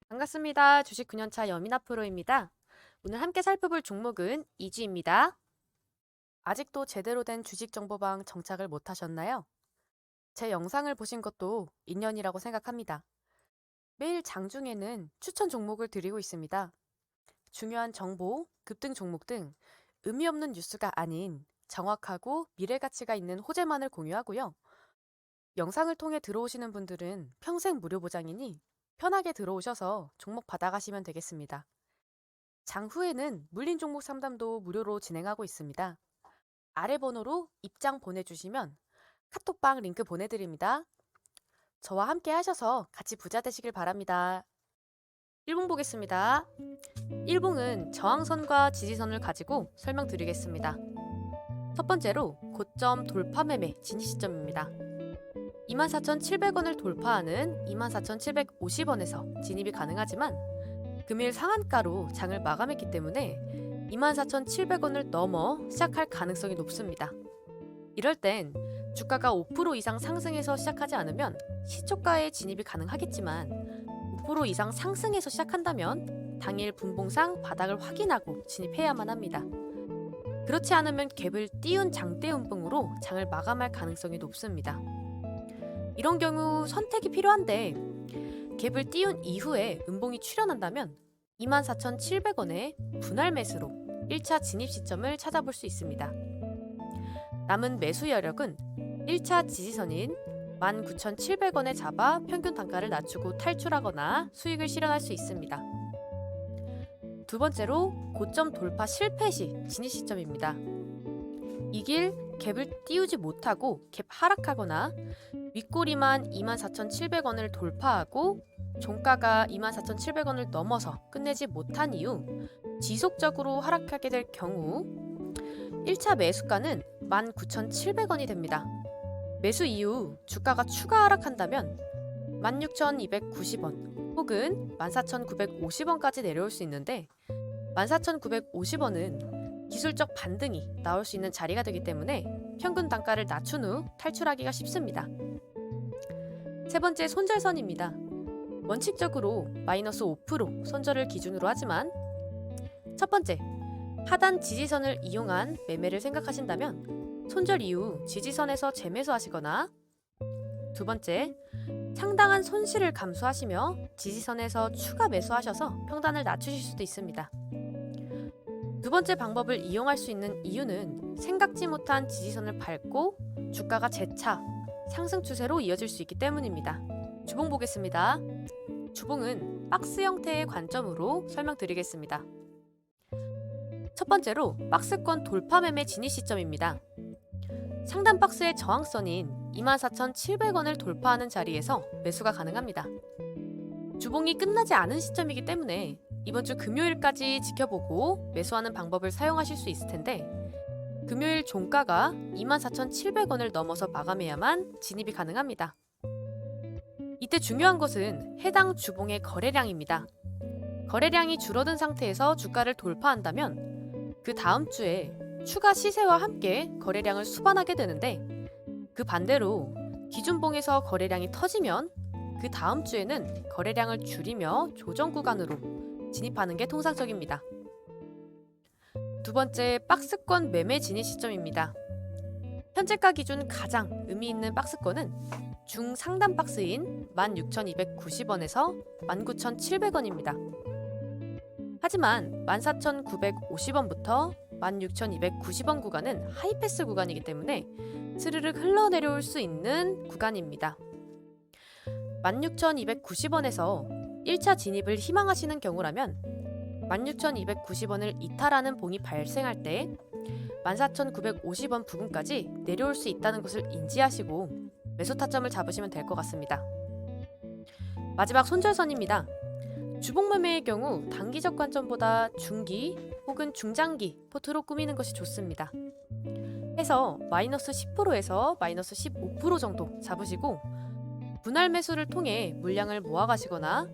반갑습니다. 주식 9년차 여민아 프로입니다. 오늘 함께 살펴볼 종목은 이지입니다. 아직도 제대로 된 주식 정보방 정착을 못 하셨나요? 제 영상을 보신 것도 인연이라고 생각합니다. 매일 장중에는 추천 종목을 드리고 있습니다. 중요한 정보, 급등 종목 등 의미 없는 뉴스가 아닌 정확하고 미래 가치가 있는 호재만을 공유하고요. 영상을 통해 들어오시는 분들은 평생 무료 보장이니 편하게 들어오셔서 종목 받아가시면 되겠습니다. 장후에는 물린 종목 상담도 무료로 진행하고 있습니다. 아래 번호로 입장 보내주시면 카톡방 링크 보내드립니다. 저와 함께 하셔서 같이 부자 되시길 바랍니다. 일봉 보겠습니다. 일봉은 저항선과 지지선을 가지고 설명드리겠습니다. 첫 번째로 고점 돌파 매매 진입 시점입니다. 24,700원을 돌파하는 24,750원에서 진입이 가능하지만 금일 상한가로 장을 마감했기 때문에 24,700원을 넘어 시작할 가능성이 높습니다. 이럴 땐 주가가 5% 이상 상승해서 시작하지 않으면 시초가에 진입이 가능하겠지만 5% 이상 상승해서 시작한다면 당일 분봉상 바닥을 확인하고 진입해야만 합니다. 그렇지 않으면 갭을 띄운 장대 음봉으로 장을 마감할 가능성이 높습니다. 이런 경우 선택이 필요한데 갭을 띄운 이후에 음봉이 출현한다면 24,700원에 분할 매수로 1차 진입 시점을 찾아볼 수 있습니다. 남은 매수 여력은 1차 지지선인 19,700원에 잡아 평균 단가를 낮추고 탈출하거나 수익을 실현할 수 있습니다. 두 번째로 고점 돌파 실패 시 진입 시점입니다. 이 길 갭을 띄우지 못하고 갭 하락하거나 윗꼬리만 24,700원을 돌파하고 종가가 24,700원을 넘어서 끝내지 못한 이후 지속적으로 하락하게 될 경우 1차 매수가는 19,700원이 됩니다. 매수 이후 주가가 추가 하락한다면 16,290원 혹은 14,950원까지 내려올 수 있는데 14,950원은 기술적 반등이 나올 수 있는 자리가 되기 때문에 평균 단가를 낮춘 후 탈출하기가 쉽습니다. 세 번째 손절선입니다. 원칙적으로 마이너스 5% 손절을 기준으로 하지만 첫 번째, 하단 지지선을 이용한 매매를 생각하신다면 손절 이후 지지선에서 재매수하시거나 두 번째, 상당한 손실을 감수하시며 지지선에서 추가 매수하셔서 평단을 낮추실 수도 있습니다. 두 번째 방법을 이용할 수 있는 이유는 생각지 못한 지지선을 밟고 주가가 재차 상승 추세로 이어질 수 있기 때문입니다. 주봉 보겠습니다. 주봉은 박스 형태의 관점으로 설명드리겠습니다. 첫 번째로 박스권 돌파 매매 진입 시점입니다. 상단 박스의 저항선인 24,700원을 돌파하는 자리에서 매수가 가능합니다. 주봉이 끝나지 않은 시점이기 때문에 이번 주 금요일까지 지켜보고 매수하는 방법을 사용하실 수 있을 텐데 금요일 종가가 24,700원을 넘어서 마감해야만 진입이 가능합니다. 이때 중요한 것은 해당 주봉의 거래량입니다. 거래량이 줄어든 상태에서 주가를 돌파한다면 그 다음 주에 추가 시세와 함께 거래량을 수반하게 되는데 그 반대로 기준봉에서 거래량이 터지면 그 다음 주에는 거래량을 줄이며 조정 구간으로 진입하는 게 통상적입니다. 두 번째, 박스권 매매 진입 시점입니다. 현재가 기준 가장 의미 있는 박스권은 중상단 박스인 16,290원에서 19,700원입니다. 하지만 14,950원부터 16,290원 구간은 하이패스 구간이기 때문에 스르륵 흘러내려올 수 있는 구간입니다. 16,290원에서 1차 진입을 희망하시는 경우라면 16,290원을 이탈하는 봉이 발생할 때 14,950원 부근까지 내려올 수 있다는 것을 인지하시고 매수 타점을 잡으시면 될 것 같습니다. 마지막 손절선입니다. 주봉 매매의 경우 단기적 관점보다 중기 혹은 중장기 포트로 꾸미는 것이 좋습니다. 해서 마이너스 10%에서 마이너스 15% 정도 잡으시고 분할 매수를 통해 물량을 모아가시거나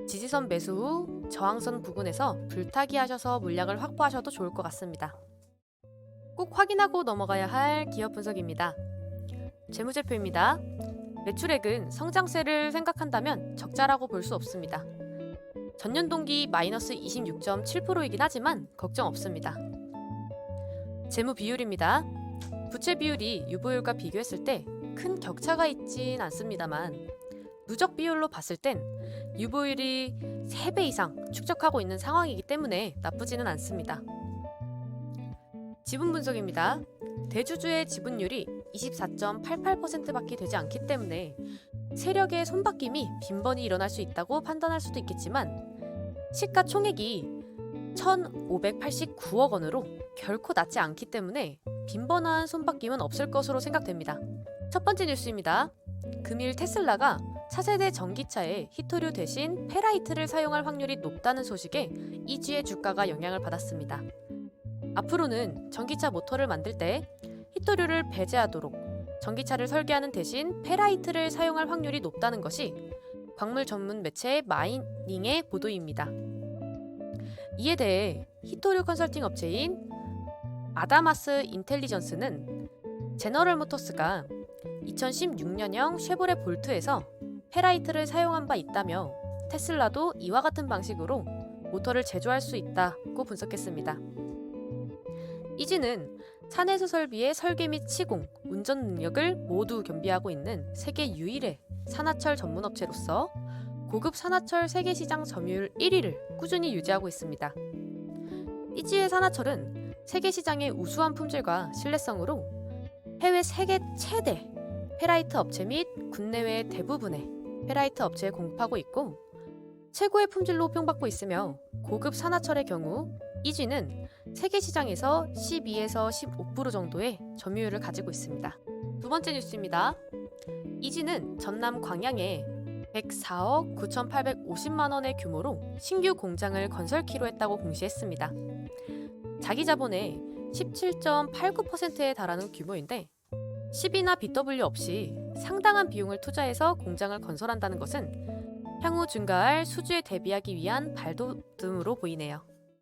지지선 매수 후 저항선 부근에서 불타기 하셔서 물량을 확보하셔도 좋을 것 같습니다. 꼭 확인하고 넘어가야 할 기업 분석입니다. 재무제표입니다. 매출액은 성장세를 생각한다면 적자라고 볼 수 없습니다. 전년 동기 마이너스 26.7%이긴 하지만 걱정 없습니다. 재무 비율입니다. 부채 비율이 유보율과 비교했을 때 큰 격차가 있진 않습니다만 누적 비율로 봤을 땐 유보율이 3배 이상 축적하고 있는 상황이기 때문에 나쁘지는 않습니다. 지분 분석입니다. 대주주의 지분율이 24.88%밖에 되지 않기 때문에 세력의 손바뀜이 빈번히 일어날 수 있다고 판단할 수도 있겠지만 시가총액이 1,589억 원으로 결코 낮지 않기 때문에 빈번한 손바뀜은 없을 것으로 생각됩니다. 첫 번째 뉴스입니다. 금일 테슬라가 차세대 전기차에 히토류 대신 페라이트를 사용할 확률이 높다는 소식에 이주의 주가가 영향을 받았습니다. 앞으로는 전기차 모터를 만들 때 히토류를 배제하도록 전기차를 설계하는 대신 페라이트를 사용할 확률이 높다는 것이 광물 전문 매체 마이닝의 보도입니다. 이에 대해 히토류 컨설팅 업체인 아다마스 인텔리전스는 제너럴 모터스가 2016년형 쉐보레 볼트에서 페라이트를 사용한 바 있다며 테슬라도 이와 같은 방식으로 모터를 제조할 수 있다고 분석했습니다. 이지는 산해소 설비의 설계 및 시공, 운전 능력을 모두 겸비하고 있는 세계 유일의 산화철 전문업체로서 고급 산화철 세계 시장 점유율 1위를 꾸준히 유지하고 있습니다. 이지의 산화철은 세계 시장의 우수한 품질과 신뢰성으로 해외 세계 최대 페라이트 업체 및 국내외 대부분의 페라이트 업체에 공급하고 있고 최고의 품질로 평받고 있으며 고급 산화철의 경우 이지는 세계 시장에서 12에서 15% 정도의 점유율을 가지고 있습니다. 두 번째 뉴스입니다. 이지는 전남 광양에 104억 9,850만 원의 규모로 신규 공장을 건설키로 했다고 공시했습니다. 자기 자본의 17.89%에 달하는 규모인데 시비나 BW 없이 상당한 비용을 투자해서 공장을 건설한다는 것은 향후 증가할 수주에 대비하기 위한 발돋움으로 보이네요.